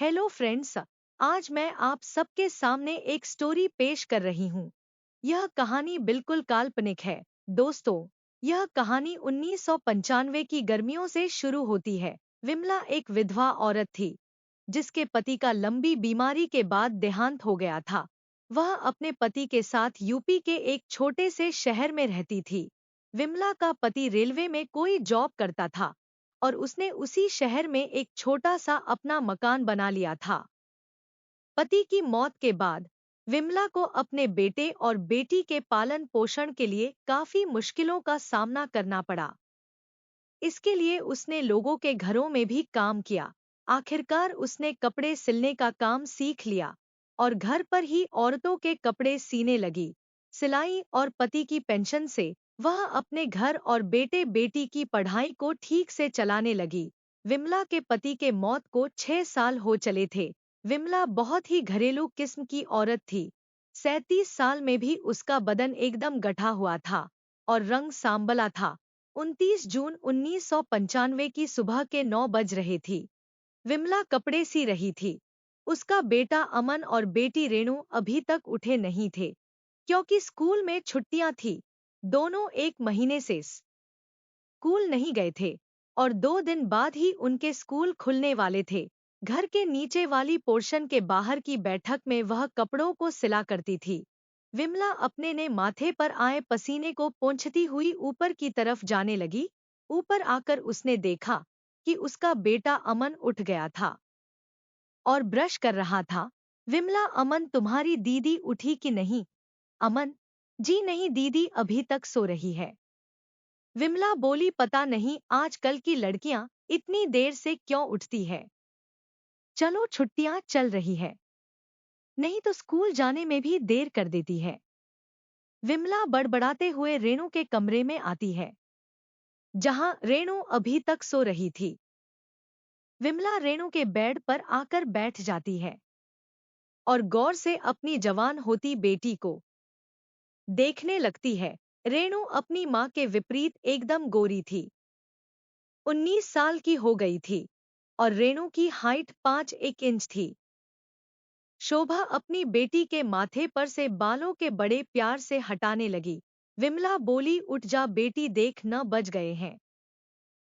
Hello friends. आज मैं आप सबके सामने एक स्टोरी पेश कर रही हूँ। यह कहानी बिल्कुल काल्पनिक है। दोस्तों, यह कहानी 1995 की गर्मियों से शुरू होती है। विमला एक विधवा औरत थी जिसके पति का लंबी बीमारी के बाद देहांत हो गया था। वह अपने पति के साथ यूपी के एक छोटे से शहर में रहती थी। विमला का पति रेलवे में कोई जॉब करता था और उसने उसी शहर में एक छोटा सा अपना मकान बना लिया था। पति की मौत के बाद विमला को अपने बेटे और बेटी के पालन पोषण के लिए काफी मुश्किलों का सामना करना पड़ा। इसके लिए उसने लोगों के घरों में भी काम किया। आखिरकार उसने कपड़े सिलने का काम सीख लिया और घर पर ही औरतों के कपड़े सीने लगी। सिलाई और पति की पेंशन से वह अपने घर और बेटे बेटी की पढ़ाई को ठीक से चलाने लगी। विमला के पति के मौत को 6 साल हो चले थे। विमला बहुत ही घरेलू किस्म की औरत थी। 37 साल में भी उसका बदन एकदम गठा हुआ था और रंग सांबला था। 29 जून 1995 की सुबह के 9 बज रहे थी। विमला कपड़े सी रही थी। उसका बेटा अमन और बेटी रेणु अभी तक उठे नहीं थे क्योंकि स्कूल में छुट्टियां थी। दोनों 1 महीने से स्कूल नहीं गए थे और 2 दिन बाद ही उनके स्कूल खुलने वाले थे। घर के नीचे वाली पोर्शन के बाहर की बैठक में वह कपड़ों को सिला करती थी। विमला अपने ने माथे पर आए पसीने को पोंछती हुई ऊपर की तरफ जाने लगी। ऊपर आकर उसने देखा कि उसका बेटा अमन उठ गया था और ब्रश कर रहा था। विमला, अमन, तुम्हारी दीदी उठी कि नहीं? अमन, जी नहीं दीदी, अभी तक सो रही है। विमला बोली, पता नहीं आजकल की लड़कियां इतनी देर से क्यों उठती है। चलो, छुट्टियां चल रही है, नहीं तो स्कूल जाने में भी देर कर देती है। विमला बड़बड़ाते हुए रेणु के कमरे में आती है जहां रेणु अभी तक सो रही थी। विमला रेणु के बेड पर आकर बैठ जाती है और गौर से अपनी जवान होती बेटी को देखने लगती है। रेणु अपनी मां के विपरीत एकदम गोरी थी। 19 साल की हो गई थी और रेणु की हाइट 5 इंच थी। शोभा अपनी बेटी के माथे पर से बालों के बड़े प्यार से हटाने लगी। विमला बोली, उठ जा बेटी, देख 9 बज गए हैं।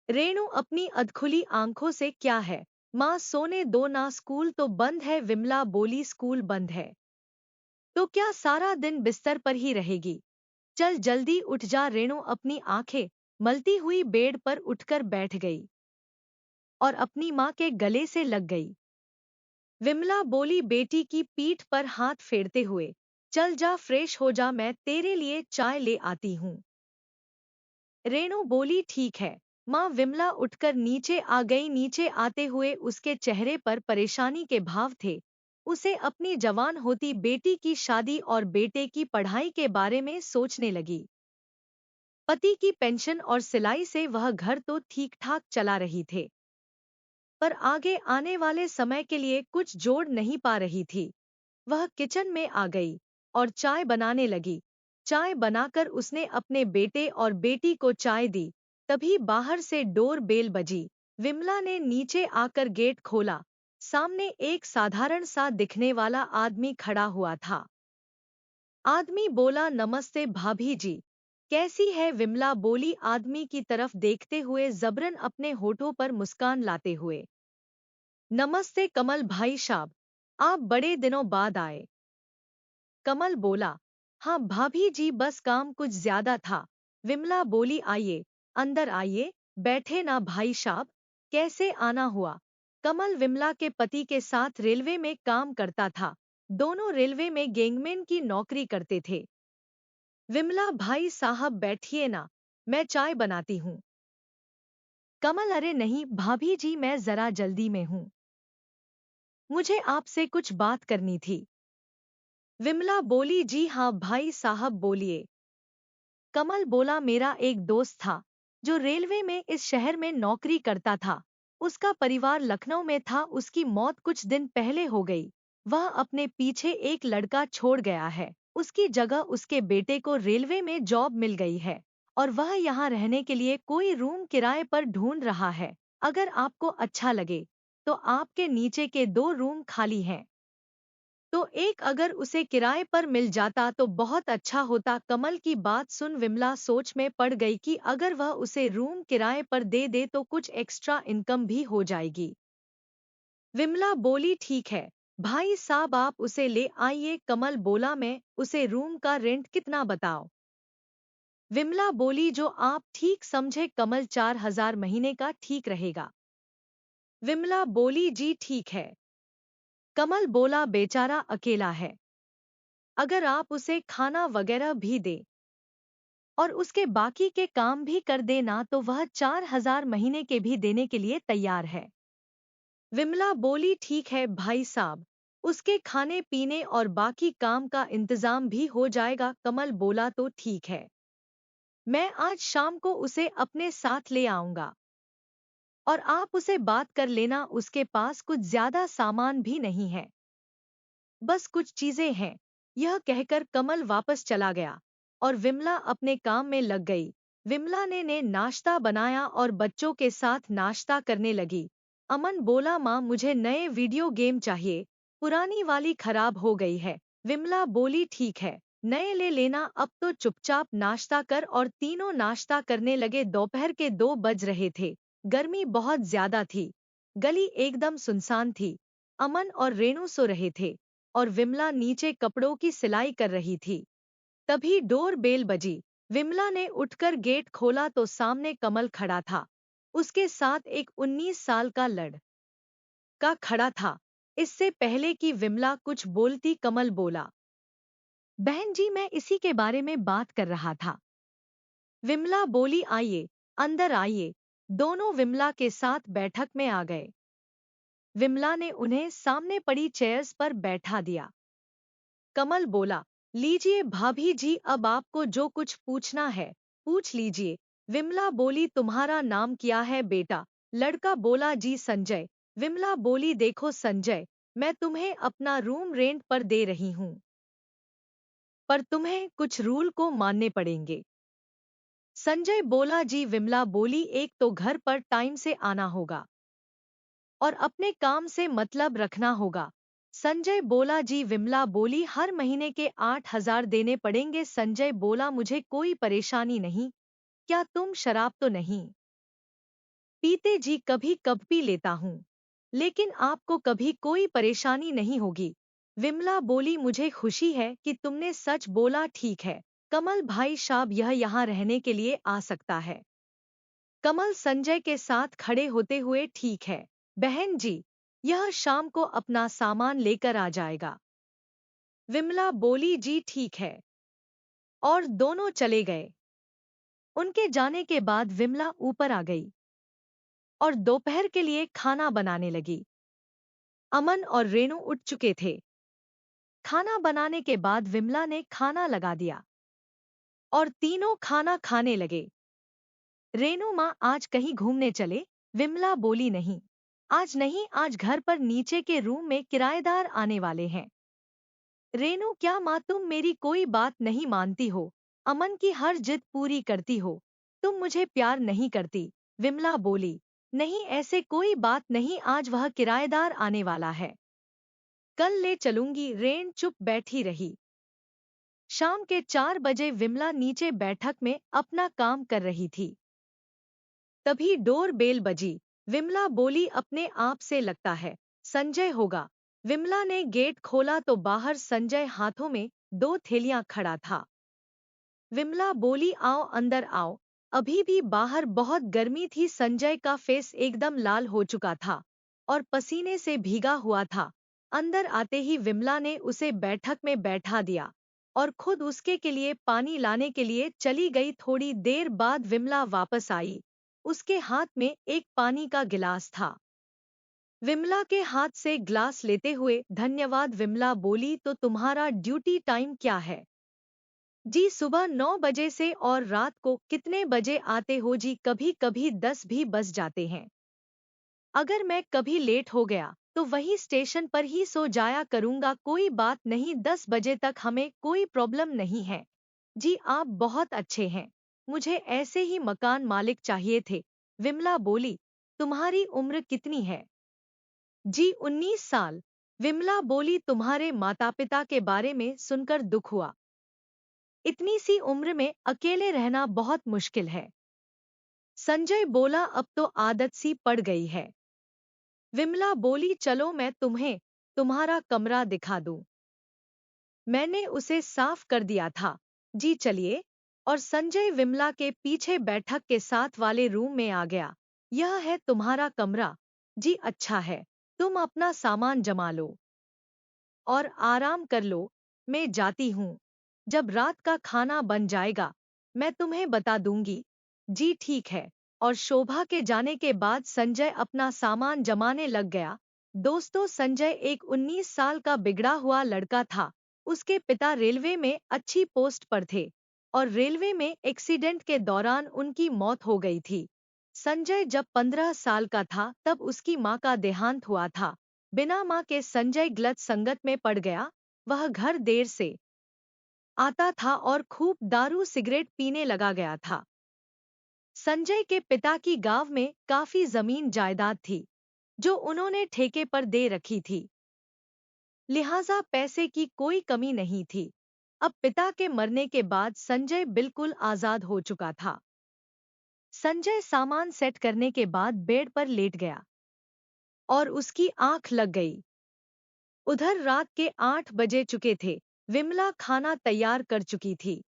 रेणु अपनी अधखुली आंखों से, क्या है माँ, सोने दो ना, स्कूल तो बंद है। विमला बोली, स्कूल बंद है तो क्या सारा दिन बिस्तर पर ही रहेगी? चल जल्दी उठ जा। रेणु अपनी आंखें मलती हुई बेड पर उठकर बैठ गई और अपनी माँ के गले से लग गई। विमला बोली, बेटी की पीठ पर हाथ फेरते हुए, चल जा, फ्रेश हो जा, मैं तेरे लिए चाय ले आती हूँ। रेणु बोली, ठीक है माँ। विमला उठकर नीचे आ गई। नीचे आते हुए उसके चेहरे पर परेशानी के भाव थे। उसे अपनी जवान होती बेटी की शादी और बेटे की पढ़ाई के बारे में सोचने लगी। पति की पेंशन और सिलाई से वह घर तो ठीक ठाक चला रही थे, पर आगे आने वाले समय के लिए कुछ जोड़ नहीं पा रही थी। वह किचन में आ गई और चाय बनाने लगी। चाय बनाकर उसने अपने बेटे और बेटी को चाय दी। तभी बाहर से डोर बेल बजी। विमला ने नीचे आकर गेट खोला। सामने एक साधारण सा दिखने वाला आदमी खड़ा हुआ था। आदमी बोला, नमस्ते भाभी जी, कैसी है? विमला बोली, आदमी की तरफ देखते हुए जबरन अपने होठों पर मुस्कान लाते हुए, नमस्ते कमल भाई साहब, आप बड़े दिनों बाद आए। कमल बोला, हाँ भाभी जी, बस काम कुछ ज्यादा था। विमला बोली, आइए अंदर आइए, बैठे ना भाई साहब, कैसे आना हुआ? कमल विमला के पति के साथ रेलवे में काम करता था। दोनों रेलवे में गैंगमैन की नौकरी करते थे। विमला, भाई साहब बैठिए ना, मैं चाय बनाती हूँ। कमल, अरे नहीं भाभी जी, मैं जरा जल्दी में हूँ, मुझे आपसे कुछ बात करनी थी। विमला बोली, जी हाँ भाई साहब बोलिए। कमल बोला, मेरा एक दोस्त था जो रेलवे में इस शहर में नौकरी करता था। उसका परिवार लखनऊ में था। उसकी मौत कुछ दिन पहले हो गई। वह अपने पीछे एक लड़का छोड़ गया है। उसकी जगह उसके बेटे को रेलवे में जॉब मिल गई है और वह यहाँ रहने के लिए कोई रूम किराए पर ढूंढ रहा है। अगर आपको अच्छा लगे तो आपके नीचे के 2 रूम खाली हैं। तो एक अगर उसे किराए पर मिल जाता तो बहुत अच्छा होता। कमल की बात सुन विमला सोच में पड़ गई कि अगर वह उसे रूम किराए पर दे दे तो कुछ एक्स्ट्रा इनकम भी हो जाएगी। विमला बोली ठीक है भाई साहब आप उसे ले आइए। कमल बोला मैं उसे रूम का रेंट कितना बताओ। विमला बोली जो आप ठीक समझे कमल 4,000 महीने का ठीक रहेगा। विमला बोली जी ठीक है। कमल बोला बेचारा अकेला है, अगर आप उसे खाना वगैरह भी दे और उसके बाकी के काम भी कर देना तो वह 4,000 महीने के भी देने के लिए तैयार है। विमला बोली ठीक है भाई साहब, उसके खाने पीने और बाकी काम का इंतजाम भी हो जाएगा। कमल बोला तो ठीक है, मैं आज शाम को उसे अपने साथ ले आऊंगा और आप उसे बात कर लेना। उसके पास कुछ ज्यादा सामान भी नहीं है, बस कुछ चीजें हैं। यह कहकर कमल वापस चला गया और विमला अपने काम में लग गई। विमला ने नाश्ता बनाया और बच्चों के साथ नाश्ता करने लगी। अमन बोला माँ मुझे नए वीडियो गेम चाहिए, पुरानी वाली खराब हो गई है। विमला बोली ठीक है, नए ले लेना। अब तो चुपचाप नाश्ता कर। और तीनों नाश्ता करने लगे। दोपहर के 2 बज रहे थे, गर्मी बहुत ज्यादा थी, गली एकदम सुनसान थी। अमन और रेणु सो रहे थे और विमला नीचे कपड़ों की सिलाई कर रही थी। तभी डोर बेल बजी। विमला ने उठकर गेट खोला तो सामने कमल खड़ा था। उसके साथ एक 19 साल का लड़का खड़ा था। इससे पहले कि विमला कुछ बोलती कमल बोला बहन जी मैं इसी के बारे में बात कर रहा था। विमला बोली आइए, अंदर आइए। दोनों विमला के साथ बैठक में आ गए। विमला ने उन्हें सामने पड़ी चेयर्स पर बैठा दिया। कमल बोला लीजिए भाभी जी, अब आपको जो कुछ पूछना है पूछ लीजिए। विमला बोली तुम्हारा नाम क्या है बेटा। लड़का बोला जी संजय। विमला बोली देखो संजय, मैं तुम्हें अपना रूम रेंट पर दे रही हूँ, पर तुम्हें कुछ रूल को मानने पड़ेंगे। संजय बोला जी। विमला बोली एक तो घर पर टाइम से आना होगा और अपने काम से मतलब रखना होगा। संजय बोला जी। विमला बोली हर महीने के 8,000 देने पड़ेंगे। संजय बोला मुझे कोई परेशानी नहीं, क्या तुम शराब तो नहीं पीते जी। कभी कब पी लेता हूँ, लेकिन आपको कभी कोई परेशानी नहीं होगी। विमला बोली मुझे खुशी है कि तुमने सच बोला। ठीक है कमल भाई साहब, यह यहाँ रहने के लिए आ सकता है। कमल संजय के साथ खड़े होते हुए ठीक है बहन जी, यह शाम को अपना सामान लेकर आ जाएगा। विमला बोली जी ठीक है और दोनों चले गए। उनके जाने के बाद विमला ऊपर आ गई और दोपहर के लिए खाना बनाने लगी। अमन और रेणु उठ चुके थे। खाना बनाने के बाद विमला ने खाना लगा दिया और तीनों खाना खाने लगे। रेणु माँ आज कहीं घूमने चले। विमला बोली नहीं, आज नहीं, आज घर पर नीचे के रूम में किराएदार आने वाले हैं। रेणु क्या माँ तुम मेरी कोई बात नहीं मानती हो, अमन की हर जिद पूरी करती हो, तुम मुझे प्यार नहीं करती। विमला बोली नहीं ऐसे कोई बात नहीं, आज वह किराएदार आने वाला है, कल ले चलूंगी। रेण चुप बैठी रही। शाम के 4 बजे विमला नीचे बैठक में अपना काम कर रही थी। तभी डोर बेल बजी। विमला बोली अपने आप से लगता है संजय होगा। विमला ने गेट खोला तो बाहर संजय हाथों में 2 थैलियां खड़ा था। विमला बोली आओ अंदर आओ। अभी भी बाहर बहुत गर्मी थी। संजय का फेस एकदम लाल हो चुका था और पसीने से भीगा हुआ था। अंदर आते ही विमला ने उसे बैठक में बैठा दिया और खुद उसके के लिए पानी लाने के लिए चली गई। थोड़ी देर बाद विमला वापस आई। उसके हाथ में एक पानी का गिलास था। विमला के हाथ से ग्लास लेते हुए धन्यवाद। विमला बोली तो तुम्हारा ड्यूटी टाइम क्या है जी। सुबह 9 बजे से। और रात को कितने बजे आते हो जी। कभी कभी 10 भी बज जाते हैं। अगर मैं कभी लेट हो गया तो वही स्टेशन पर ही सो जाया करूंगा, कोई बात नहीं, 10 बजे तक हमें कोई प्रॉब्लम नहीं है जी। आप बहुत अच्छे हैं, मुझे ऐसे ही मकान मालिक चाहिए थे। विमला बोली तुम्हारी उम्र कितनी है जी 19 साल। विमला बोली, तुम्हारे माता पिता के बारे में सुनकर दुख हुआ। इतनी सी उम्र में अकेले रहना बहुत मुश्किल है। संजय बोला, अब तो आदत सी पड़ गई है। विमला बोली, चलो मैं तुम्हें तुम्हारा कमरा दिखा दूं। मैंने उसे साफ कर दिया था। जी चलिए। और संजय विमला के पीछे बैठक के साथ वाले रूम में आ गया। यह है तुम्हारा कमरा। जी अच्छा है। तुम अपना सामान जमा लो और आराम कर लो। मैं जाती हूँ। जब रात का खाना बन जाएगा मैं तुम्हें बता दूंगी। जी ठीक है। और शोभा के जाने के बाद संजय अपना सामान जमाने लग गया। दोस्तों, संजय एक 19 साल का बिगड़ा हुआ लड़का था। उसके पिता रेलवे में अच्छी पोस्ट पर थे और रेलवे में एक्सीडेंट के दौरान उनकी मौत हो गई थी। संजय जब 15 साल का था तब उसकी मां का देहांत हुआ था। बिना मां के संजय गलत संगत में पड़ गया। वह घर देर से आता था और खूब दारू सिगरेट पीने लगा गया था। संजय के पिता की गांव में काफी जमीन जायदाद थी जो उन्होंने ठेके पर दे रखी थी, लिहाजा पैसे की कोई कमी नहीं थी। अब पिता के मरने के बाद संजय बिल्कुल आजाद हो चुका था। संजय सामान सेट करने के बाद बेड पर लेट गया और उसकी आंख लग गई। उधर रात के 8 बजे चुके थे। विमला खाना तैयार कर चुकी थी।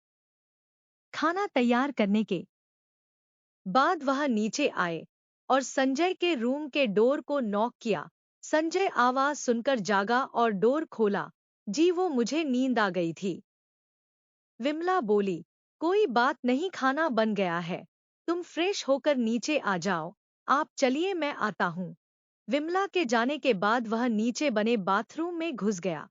खाना तैयार करने के बाद वह नीचे आए और संजय के रूम के डोर को नॉक किया। संजय आवाज सुनकर जागा और डोर खोला। जी वो मुझे नींद आ गई थी। विमला बोली, कोई बात नहीं, खाना बन गया है। तुम फ्रेश होकर नीचे आ जाओ। आप चलिए, मैं आता हूँ। विमला के जाने के बाद वह नीचे बने बाथरूम में घुस गया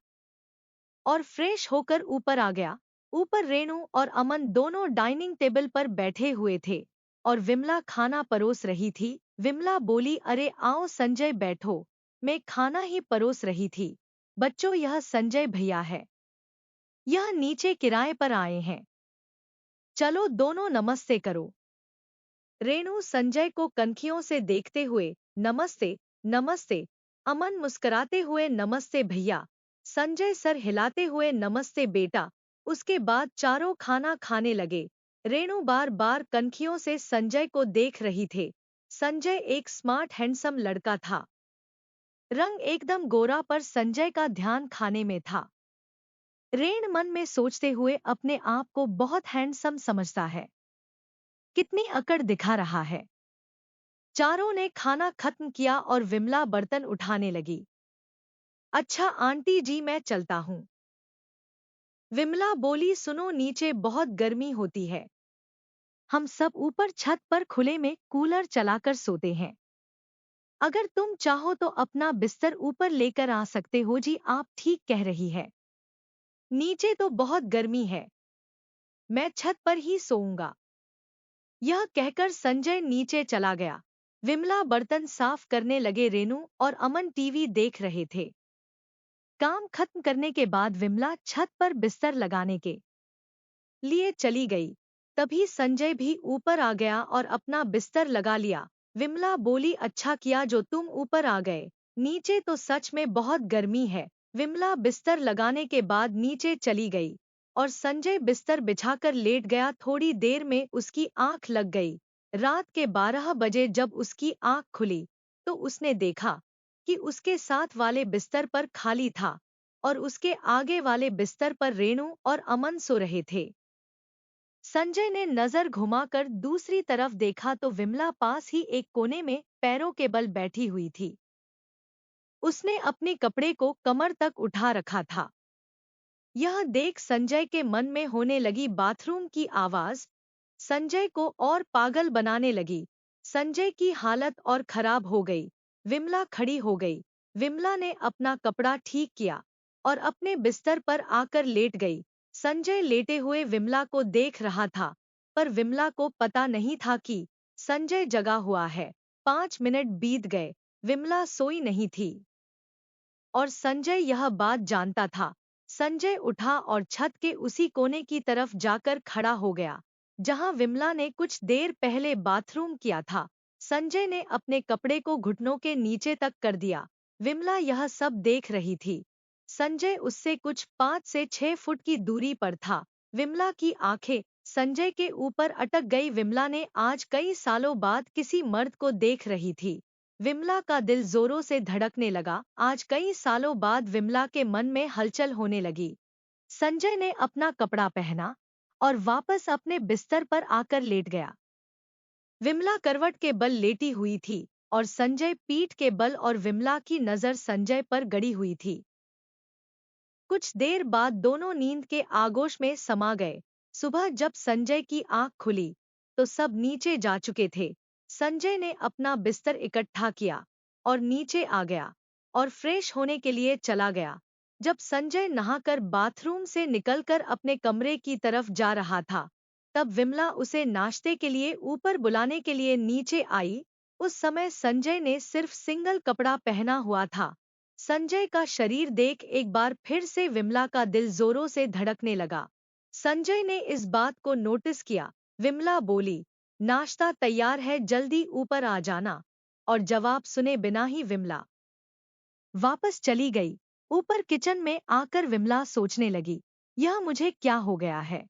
और फ्रेश होकर ऊपर आ गया। ऊपर रेणु और अमन दोनों डाइनिंग टेबल पर बैठे हुए थे और विमला खाना परोस रही थी। विमला बोली, अरे आओ संजय बैठो, मैं खाना ही परोस रही थी। बच्चों, यह संजय भैया है। यह नीचे किराए पर आए हैं। चलो दोनों नमस्ते करो। रेणु संजय को कनखियों से देखते हुए, नमस्ते नमस्ते। अमन मुस्कुराते हुए, नमस्ते भैया। संजय सर हिलाते हुए, नमस्ते बेटा। उसके बाद चारों खाना खाने लगे। रेणु बार बार कनखियों से संजय को देख रही थे। संजय एक स्मार्ट हैंडसम लड़का था। रंग एकदम गोरा, पर संजय का ध्यान खाने में था। रेण मन में सोचते हुए अपने आप को बहुत हैंडसम समझता है। कितनी अकड़ दिखा रहा है। चारों ने खाना खत्म किया और विमला बर्तन उठाने लगी। अच्छा आंटी जी, मैं चलता हूँ। विमला बोली, सुनो, नीचे बहुत गर्मी होती है। हम सब ऊपर छत पर खुले में कूलर चलाकर सोते हैं। अगर तुम चाहो तो अपना बिस्तर ऊपर लेकर आ सकते हो। जी आप ठीक कह रही है। नीचे तो बहुत गर्मी है। मैं छत पर ही सोऊंगा। यह कहकर संजय नीचे चला गया। विमला बर्तन साफ करने लगे। रेणु और अमन टीवी देख रहे थे। काम खत्म करने के बाद विमला छत पर बिस्तर लगाने के लिए चली गई। तभी संजय भी ऊपर आ गया और अपना बिस्तर लगा लिया। विमला बोली, अच्छा किया जो तुम ऊपर आ गए। नीचे तो सच में बहुत गर्मी है। विमला बिस्तर लगाने के बाद नीचे चली गई और संजय बिस्तर बिछाकर लेट गया। थोड़ी देर में उसकी आंख लग गई। रात के 12 बजे जब उसकी आंख खुली तो उसने देखा कि उसके साथ वाले बिस्तर पर खाली था और उसके आगे वाले बिस्तर पर रेणु और अमन सो रहे थे। संजय ने नजर घुमाकर दूसरी तरफ देखा तो विमला पास ही एक कोने में पैरों के बल बैठी हुई थी। उसने अपने कपड़े को कमर तक उठा रखा था। यह देख संजय के मन में होने लगी बाथरूम की आवाज संजय को और पागल बनाने लगी। संजय की हालत और खराब हो गई। विमला खड़ी हो गई। विमला ने अपना कपड़ा ठीक किया और अपने बिस्तर पर आकर लेट गई। संजय लेटे हुए विमला को देख रहा था, पर विमला को पता नहीं था कि संजय जगा हुआ है। 5 मिनट बीत गए। विमला सोई नहीं थी और संजय यह बात जानता था। संजय उठा और छत के उसी कोने की तरफ जाकर खड़ा हो गया जहां विमला ने कुछ देर पहले बाथरूम किया था। संजय ने अपने कपड़े को घुटनों के नीचे तक कर दिया विमला यह सब देख रही थी। संजय उससे कुछ 5 से 6 फुट की दूरी पर था। विमला की आंखें संजय के ऊपर अटक गई। विमला ने आज कई सालों बाद किसी मर्द को देख रही थी। विमला का दिल जोरों से धड़कने लगा। आज कई सालों बाद विमला के मन में हलचल होने लगी। संजय ने अपना कपड़ा पहना और वापस अपने बिस्तर पर आकर लेट गया। विमला करवट के बल लेटी हुई थी और संजय पीठ के बल और विमला की नजर संजय पर गड़ी हुई थी। कुछ देर बाद दोनों नींद के आगोश में समा गए। सुबह जब संजय की आंख खुली तो सब नीचे जा चुके थे। संजय ने अपना बिस्तर इकट्ठा किया और नीचे आ गया और फ्रेश होने के लिए चला गया। जब संजय नहाकर बाथरूम से निकलकर अपने कमरे की तरफ जा रहा था, तब विमला उसे नाश्ते के लिए ऊपर बुलाने के लिए नीचे आई। उस समय संजय ने सिर्फ सिंगल कपड़ा पहना हुआ था। संजय का शरीर देख एक बार फिर से विमला का दिल जोरों से धड़कने लगा। संजय ने इस बात को नोटिस किया। विमला बोली, नाश्ता तैयार है, जल्दी ऊपर आ जाना। और जवाब सुने बिना ही विमला वापस चली गई। ऊपर किचन में आकर विमला सोचने लगी, यह मुझे क्या हो गया है?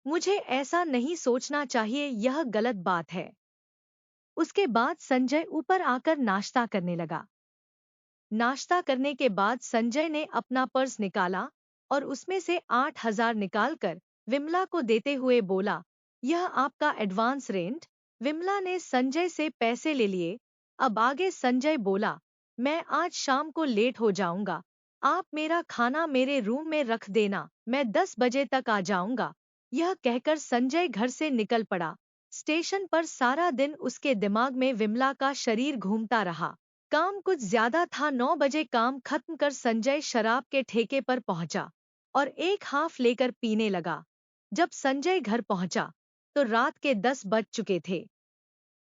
मुझे ऐसा नहीं सोचना चाहिए, यह गलत बात है। उसके बाद संजय ऊपर आकर नाश्ता करने लगा। नाश्ता करने के बाद संजय ने अपना पर्स निकाला और उसमें से 8,000 निकालकर विमला को देते हुए बोला, यह आपका एडवांस रेंट। विमला ने संजय से पैसे ले लिए। अब आगे संजय बोला, मैं आज शाम को लेट हो जाऊंगा, आप मेरा खाना मेरे रूम में रख देना, मैं 10 बजे तक आ जाऊंगा। यह कहकर संजय घर से निकल पड़ा। स्टेशन पर सारा दिन उसके दिमाग में विमला का शरीर घूमता रहा। काम कुछ ज्यादा था। 9 बजे काम खत्म कर संजय शराब के ठेके पर पहुंचा और एक हाफ लेकर पीने लगा। जब संजय घर पहुंचा तो रात के 10 बज चुके थे।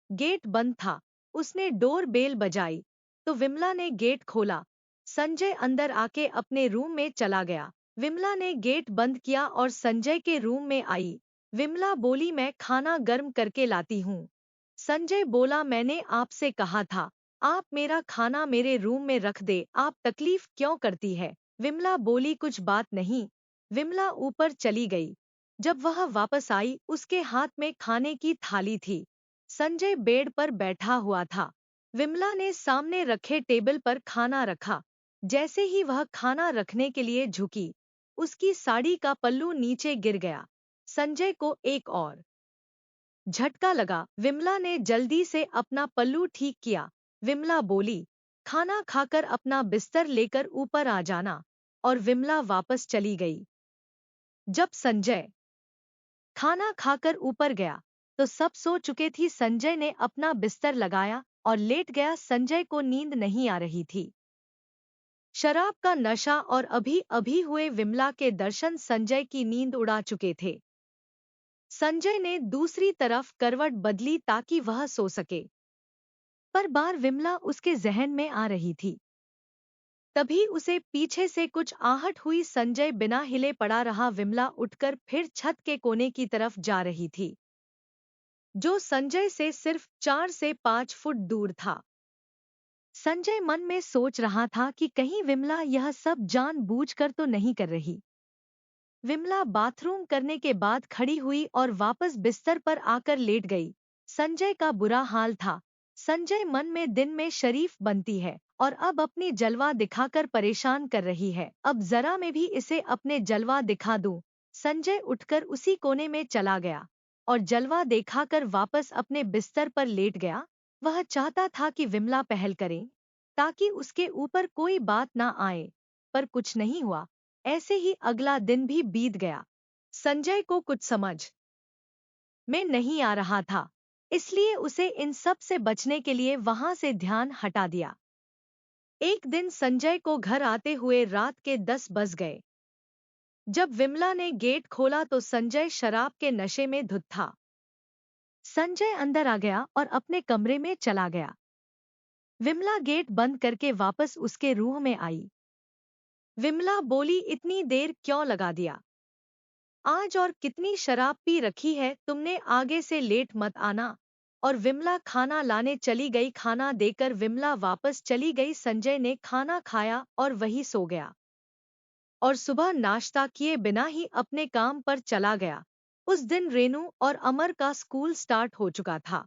गेट बंद था। उसने डोर बेल बजाई तो विमला ने गेट खोला। संजय अंदर आके अपने रूम में चला गया। विमला ने गेट बंद किया और संजय के रूम में आई। विमला बोली, मैं खाना गर्म करके लाती हूँ। संजय बोला, मैंने आपसे कहा था आप मेरा खाना मेरे रूम में रख दे, आप तकलीफ क्यों करती है? विमला बोली, कुछ बात नहीं। विमला ऊपर चली गई। जब वह वापस आई उसके हाथ में खाने की थाली थी। संजय बेड पर बैठा हुआ था। विमला ने सामने रखे टेबल पर खाना रखा। जैसे ही वह खाना रखने के लिए झुकी, उसकी साड़ी का पल्लू नीचे गिर गया। संजय को एक और झटका लगा। विमला ने जल्दी से अपना पल्लू ठीक किया। विमला बोली, खाना खाकर अपना बिस्तर लेकर ऊपर आ जाना। और विमला वापस चली गई। जब संजय खाना खाकर ऊपर गया तो सब सो चुके थी। संजय ने अपना बिस्तर लगाया और लेट गया। संजय को नींद नहीं आ रही थी। शराब का नशा और अभी अभी हुए विमला के दर्शन संजय की नींद उड़ा चुके थे। संजय ने दूसरी तरफ करवट बदली ताकि वह सो सके, पर बार विमला उसके जहन में आ रही थी। तभी उसे पीछे से कुछ आहट हुई। संजय बिना हिले पड़ा रहा। विमला उठकर फिर छत के कोने की तरफ जा रही थी, जो संजय से सिर्फ 4 से 5 फुट दूर था। संजय मन में सोच रहा था कि कहीं विमला यह सब जानबूझकर तो नहीं कर रही। विमला बाथरूम करने के बाद खड़ी हुई और वापस बिस्तर पर आकर लेट गई। संजय का बुरा हाल था। संजय मन में दिन में शरीफ बनती है और अब अपनी जलवा दिखाकर परेशान कर रही है। अब जरा मैं भी इसे अपने जलवा दिखा दूं। संजय उठकर उसी कोने में चला गया और जलवा दिखाकर वापस अपने बिस्तर पर लेट गया। वह चाहता था कि विमला पहल करे ताकि उसके ऊपर कोई बात ना आए, पर कुछ नहीं हुआ। ऐसे ही अगला दिन भी बीत गया। संजय को कुछ समझ में नहीं आ रहा था, इसलिए उसे इन सब से बचने के लिए वहां से ध्यान हटा दिया। एक दिन संजय को घर आते हुए रात के 10 बज गए। जब विमला ने गेट खोला तो संजय शराब के नशे में धुत था। संजय अंदर आ गया और अपने कमरे में चला गया। विमला गेट बंद करके वापस उसके रूम में आई। विमला बोली, इतनी देर क्यों लगा दिया? आज और कितनी शराब पी रखी है तुमने? आगे से लेट मत आना। और विमला खाना लाने चली गई। खाना देकर विमला वापस चली गई। संजय ने खाना खाया और वही सो गया और सुबह नाश्ता किए बिना ही अपने काम पर चला गया। उस दिन रेनू और अमर का स्कूल स्टार्ट हो चुका था।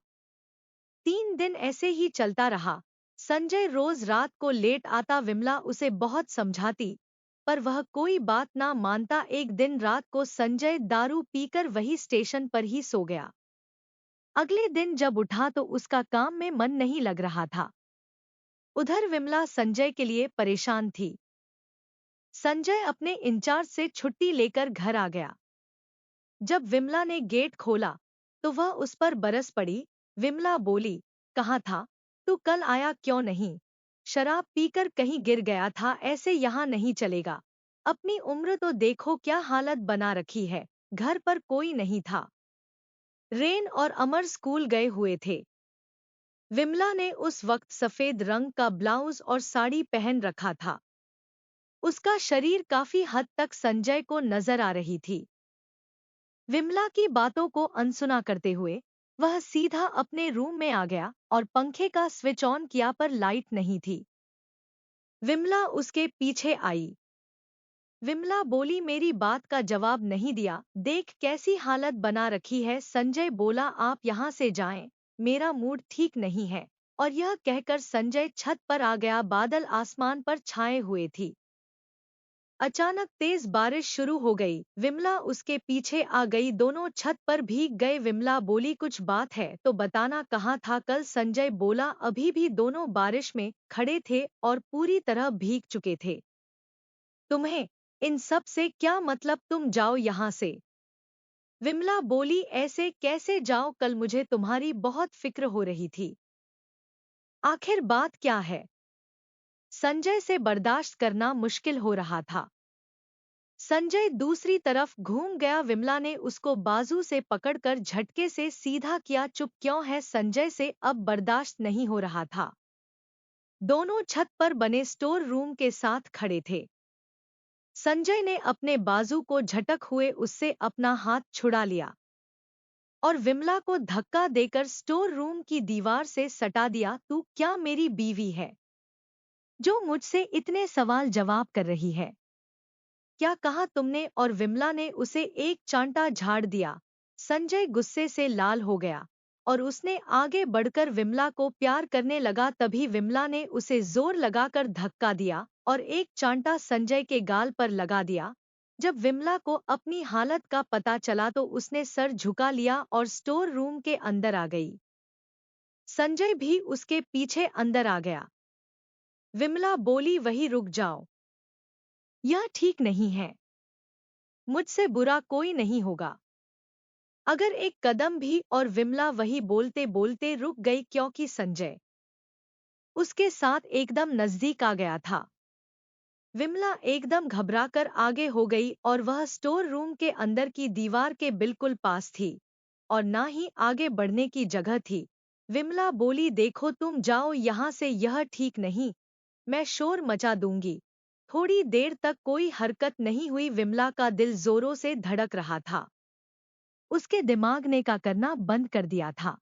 3 दिन ऐसे ही चलता रहा। संजय रोज रात को लेट आता। विमला उसे बहुत समझाती, पर वह कोई बात ना मानता। एक दिन रात को संजय दारू पीकर वही स्टेशन पर ही सो गया। अगले दिन जब उठा तो उसका काम में मन नहीं लग रहा था। उधर विमला संजय के लिए परेशान थी। संजय अपने इंचार्ज से छुट्टी लेकर घर आ गया। जब विमला ने गेट खोला तो वह उस पर बरस पड़ी। विमला बोली, कहाँ था तू, कल आया क्यों नहीं? शराब पीकर कहीं गिर गया था, ऐसे यहाँ नहीं चलेगा। अपनी उम्र तो देखो, क्या हालत बना रखी है। घर पर कोई नहीं था। रेन और अमर स्कूल गए हुए थे। विमला ने उस वक्त सफेद रंग का ब्लाउज और साड़ी पहन रखा था। उसका शरीर काफी हद तक संजय को नजर आ रही थी। विमला की बातों को अनसुना करते हुए वह सीधा अपने रूम में आ गया और पंखे का स्विच ऑन किया, पर लाइट नहीं थी। विमला उसके पीछे आई। विमला बोली, मेरी बात का जवाब नहीं दिया, देख कैसी हालत बना रखी है। संजय बोला, आप यहाँ से जाएं, मेरा मूड ठीक नहीं है। और यह कहकर संजय छत पर आ गया। बादल आसमान पर छाए हुए थी। अचानक तेज बारिश शुरू हो गई। विमला उसके पीछे आ गई। दोनों छत पर भीग गए। विमला बोली, कुछ बात है तो बताना, कहाँ था कल? संजय बोला, अभी भी दोनों बारिश में खड़े थे और पूरी तरह भीग चुके थे। तुम्हें इन सब से क्या मतलब, तुम जाओ यहाँ से। विमला बोली, ऐसे कैसे जाओ, कल मुझे तुम्हारी बहुत फिक्र हो रही थी। आखिर बात क्या है? संजय से बर्दाश्त करना मुश्किल हो रहा था। संजय दूसरी तरफ घूम गया। विमला ने उसको बाजू से पकड़कर झटके से सीधा किया। चुप क्यों है? संजय से अब बर्दाश्त नहीं हो रहा था। दोनों छत पर बने स्टोर रूम के साथ खड़े थे। संजय ने अपने बाजू को झटक हुए उससे अपना हाथ छुड़ा लिया और विमला को धक्का देकर स्टोर रूम की दीवार से सटा दिया। तू क्या मेरी बीवी है जो मुझसे इतने सवाल जवाब कर रही है? क्या कहा तुमने? और विमला ने उसे एक चांटा झाड़ दिया। संजय गुस्से से लाल हो गया और उसने आगे बढ़कर विमला को प्यार करने लगा। तभी विमला ने उसे जोर लगाकर धक्का दिया और एक चांटा संजय के गाल पर लगा दिया। जब विमला को अपनी हालत का पता चला तो उसने सर झुका लिया और स्टोर रूम के अंदर आ गई। संजय भी उसके पीछे अंदर आ गया। विमला बोली, वही रुक जाओ, यह ठीक नहीं है। मुझसे बुरा कोई नहीं होगा अगर एक कदम भी। और विमला वही बोलते बोलते रुक गई क्योंकि संजय उसके साथ एकदम नजदीक आ गया था। विमला एकदम घबराकर आगे हो गई और वह स्टोर रूम के अंदर की दीवार के बिल्कुल पास थी और ना ही आगे बढ़ने की जगह थी। विमला बोली, देखो तुम जाओ यहाँ से, यह ठीक नहीं, मैं शोर मचा दूंगी। थोड़ी देर तक कोई हरकत नहीं हुई। विमला का दिल जोरों से धड़क रहा था। उसके दिमाग ने का करना बंद कर दिया था।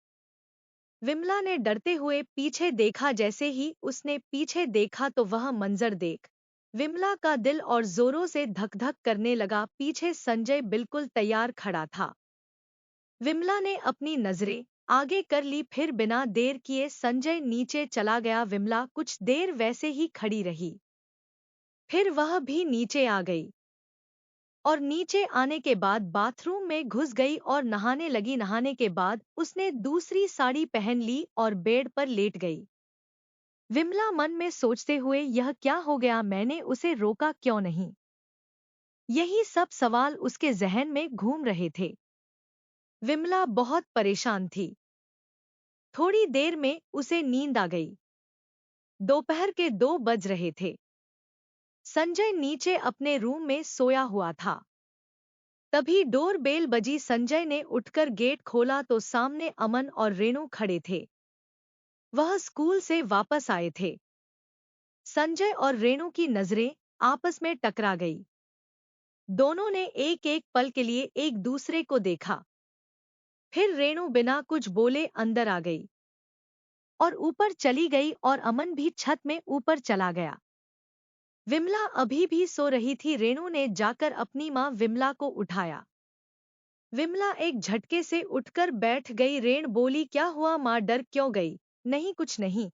विमला ने डरते हुए पीछे देखा। जैसे ही उसने पीछे देखा तो वह मंजर देख विमला का दिल और जोरों से धक धक करने लगा। पीछे संजय बिल्कुल तैयार खड़ा था। विमला ने अपनी नजरें आगे कर ली, फिर बिना देर किए संजय नीचे चला गया। विमला कुछ देर वैसे ही खड़ी रही, फिर वह भी नीचे आ गई और नीचे आने के बाद बाथरूम में घुस गई और नहाने लगी। नहाने के बाद उसने दूसरी साड़ी पहन ली और बेड पर लेट गई। विमला मन में सोचते हुए, यह क्या हो गया, मैंने उसे रोका क्यों नहीं? यही सब सवाल उसके जहन में घूम रहे थे। विमला बहुत परेशान थी। थोड़ी देर में उसे नींद आ गई। दोपहर के 2 बज रहे थे। संजय नीचे अपने रूम में सोया हुआ था। तभी डोर बेल बजी। संजय ने उठकर गेट खोला तो सामने अमन और रेनू खड़े थे। वह स्कूल से वापस आए थे। संजय और रेनू की नजरें आपस में टकरा गई। दोनों ने एक एक पल के लिए एक दूसरे को देखा, फिर रेणु बिना कुछ बोले अंदर आ गई और ऊपर चली गई और अमन भी छत में ऊपर चला गया। विमला अभी भी सो रही थी। रेणु ने जाकर अपनी माँ विमला को उठाया। विमला एक झटके से उठकर बैठ गई। रेण बोली, क्या हुआ माँ, डर क्यों गई? नहीं कुछ नहीं।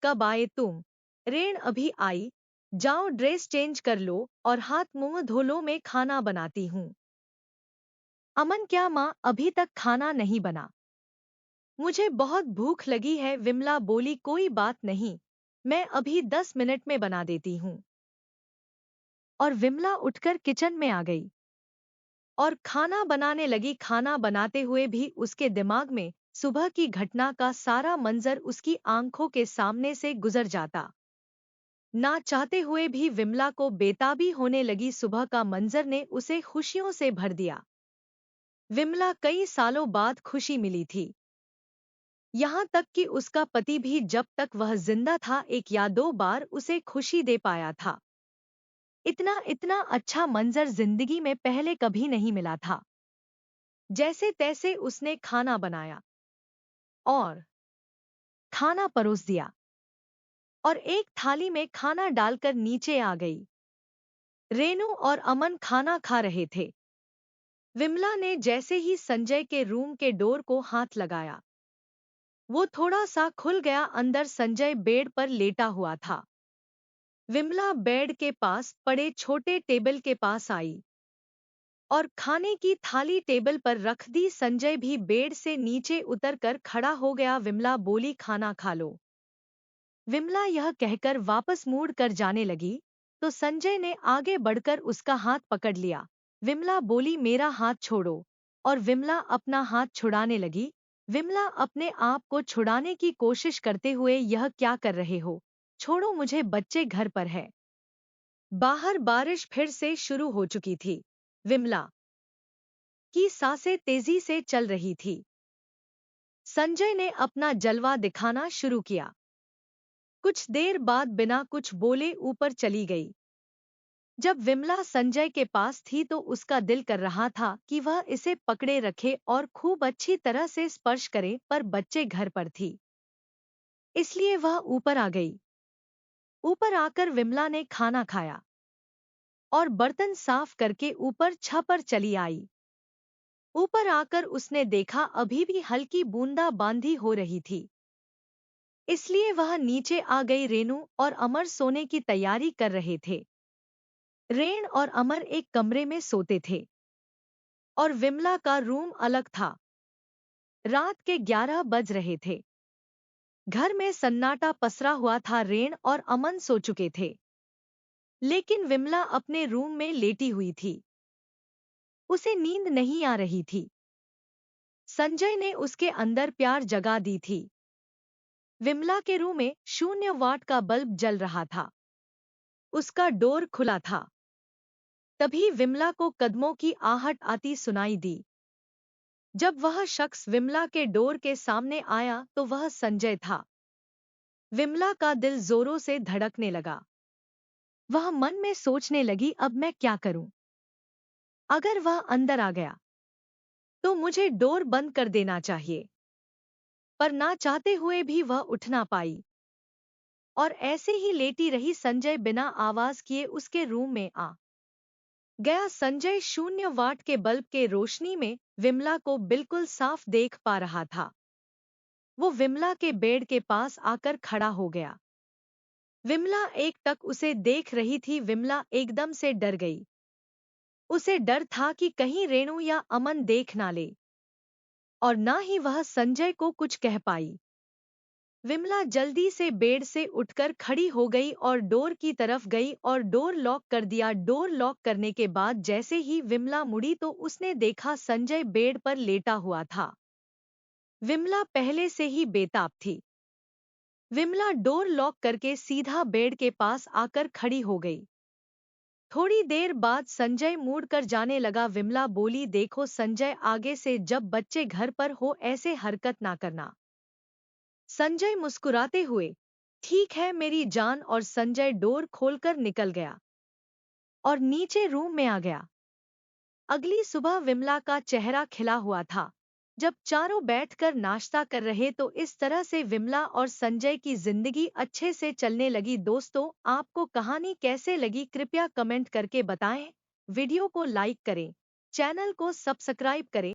कब आए तुम? रेण अभी आई। जाओ ड्रेस चेंज कर लो और हाथ मुंह धो लो, मैं खाना बनाती हूँ। अमन, क्या माँ, अभी तक खाना नहीं बना? मुझे बहुत भूख लगी है। विमला बोली, कोई बात नहीं, मैं अभी 10 मिनट में बना देती हूँ। और विमला उठकर किचन में आ गई और खाना बनाने लगी। खाना बनाते हुए भी उसके दिमाग में सुबह की घटना का सारा मंजर उसकी आंखों के सामने से गुजर जाता। ना चाहते हुए भी विमला को बेताबी होने लगी। सुबह का मंजर ने उसे खुशियों से भर दिया। विमला कई सालों बाद खुशी मिली थी। यहाँ तक कि उसका पति भी जब तक वह जिंदा था 1 या 2 बार उसे खुशी दे पाया था। इतना इतना अच्छा मंजर जिंदगी में पहले कभी नहीं मिला था। जैसे तैसे उसने खाना बनाया और खाना परोस दिया और एक थाली में खाना डालकर नीचे आ गई। रेणु और अमन खाना खा रहे थे। विमला ने जैसे ही संजय के रूम के डोर को हाथ लगाया, वो थोड़ा सा खुल गया। अंदर संजय बेड पर लेटा हुआ था। विमला बेड के पास पड़े छोटे टेबल के पास आई और खाने की थाली टेबल पर रख दी। संजय भी बेड से नीचे उतरकर खड़ा हो गया। विमला बोली, खाना खा लो। विमला यह कहकर वापस मुड़ कर जाने लगी तो संजय ने आगे बढ़कर उसका हाथ पकड़ लिया। विमला बोली, मेरा हाथ छोड़ो। और विमला अपना हाथ छुड़ाने लगी। विमला अपने आप को छुड़ाने की कोशिश करते हुए, यह क्या कर रहे हो? छोड़ो मुझे, बच्चे घर पर है। बाहर बारिश फिर से शुरू हो चुकी थी। विमला की सांसें तेजी से चल रही थी। संजय ने अपना जलवा दिखाना शुरू किया। कुछ देर बाद बिना कुछ बोले ऊपर चली गई। जब विमला संजय के पास थी तो उसका दिल कर रहा था कि वह इसे पकड़े रखे और खूब अच्छी तरह से स्पर्श करे, पर बच्चे घर पर थी, इसलिए वह ऊपर आ गई। ऊपर आकर विमला ने खाना खाया और बर्तन साफ करके ऊपर छत पर चली आई। ऊपर आकर उसने देखा अभी भी हल्की बूंदाबांदी हो रही थी, इसलिए वह नीचे आ गई। रेणु और अमर सोने की तैयारी कर रहे थे। रेण और अमर एक कमरे में सोते थे और विमला का रूम अलग था। रात के 11 बज रहे थे। घर में सन्नाटा पसरा हुआ था। रेण और अमन सो चुके थे, लेकिन विमला अपने रूम में लेटी हुई थी। उसे नींद नहीं आ रही थी। संजय ने उसके अंदर प्यार जगा दी थी। विमला के रूम में 0 वाट का बल्ब जल रहा था। उसका डोर खुला था। तभी विमला को कदमों की आहट आती सुनाई दी। जब वह शख्स विमला के डोर के सामने आया तो वह संजय था। विमला का दिल जोरों से धड़कने लगा। वह मन में सोचने लगी, अब मैं क्या करूं? अगर वह अंदर आ गया तो मुझे डोर बंद कर देना चाहिए। पर ना चाहते हुए भी वह उठ ना पाई और ऐसे ही लेटी रही। संजय बिना आवाज किए उसके रूम में आ गया। संजय 0 वाट के बल्ब के रोशनी में विमला को बिल्कुल साफ देख पा रहा था। वो विमला के बेड के पास आकर खड़ा हो गया। विमला एकटक उसे देख रही थी। विमला एकदम से डर गई। उसे डर था कि कहीं रेणु या अमन देख ना ले और ना ही वह संजय को कुछ कह पाई। विमला जल्दी से बेड से उठकर खड़ी हो गई और डोर की तरफ गई और डोर लॉक कर दिया। डोर लॉक करने के बाद जैसे ही विमला मुड़ी तो उसने देखा संजय बेड पर लेटा हुआ था। विमला पहले से ही बेताब थी। विमला डोर लॉक करके सीधा बेड के पास आकर खड़ी हो गई। थोड़ी देर बाद संजय मुड़कर जाने लगा। विमला बोली, देखो संजय, आगे से जब बच्चे घर पर हो ऐसे हरकत ना करना। संजय मुस्कुराते हुए, ठीक है मेरी जान। और संजय डोर खोलकर निकल गया और नीचे रूम में आ गया। अगली सुबह विमला का चेहरा खिला हुआ था। जब चारों बैठकर नाश्ता कर रहे तो इस तरह से विमला और संजय की जिंदगी अच्छे से चलने लगी। दोस्तों, आपको कहानी कैसे लगी कृपया कमेंट करके बताएं। वीडियो को लाइक करें, चैनल को सब्सक्राइब करें।